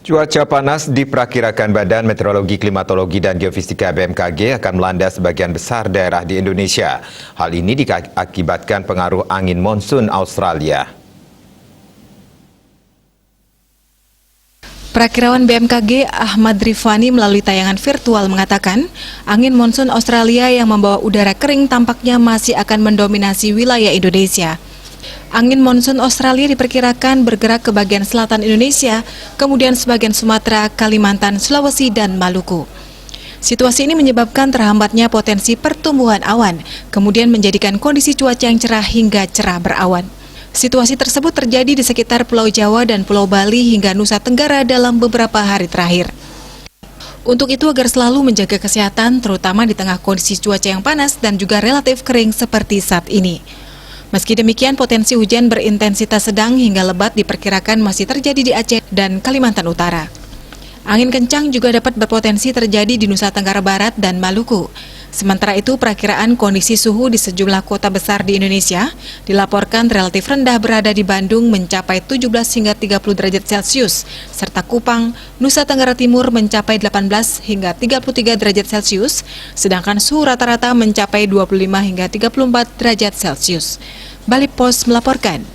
Cuaca panas diperkirakan Badan Meteorologi, Klimatologi, dan Geofisika BMKG akan melanda sebagian besar daerah di Indonesia. Hal ini diakibatkan pengaruh angin monsun Australia. Perakirawan BMKG Ahmad Rifani melalui tayangan virtual mengatakan, angin monsun Australia yang membawa udara kering tampaknya masih akan mendominasi wilayah Indonesia. Angin monsun Australia diperkirakan bergerak ke bagian selatan Indonesia, kemudian sebagian Sumatera, Kalimantan, Sulawesi, dan Maluku. Situasi ini menyebabkan terhambatnya potensi pertumbuhan awan, kemudian menjadikan kondisi cuaca yang cerah hingga cerah berawan. Situasi tersebut terjadi di sekitar Pulau Jawa dan Pulau Bali hingga Nusa Tenggara dalam beberapa hari terakhir. Untuk itu agar selalu menjaga kesehatan, terutama di tengah kondisi cuaca yang panas dan juga relatif kering seperti saat ini. Meski demikian, potensi hujan berintensitas sedang hingga lebat diperkirakan masih terjadi di Aceh dan Kalimantan Utara. Angin kencang juga dapat berpotensi terjadi di Nusa Tenggara Barat dan Maluku. Sementara itu, perakiraan kondisi suhu di sejumlah kota besar di Indonesia dilaporkan relatif rendah berada di Bandung mencapai 17 hingga 30 derajat Celcius, serta Kupang, Nusa Tenggara Timur mencapai 18 hingga 33 derajat Celcius, sedangkan suhu rata-rata mencapai 25 hingga 34 derajat Celcius. Bali Post melaporkan.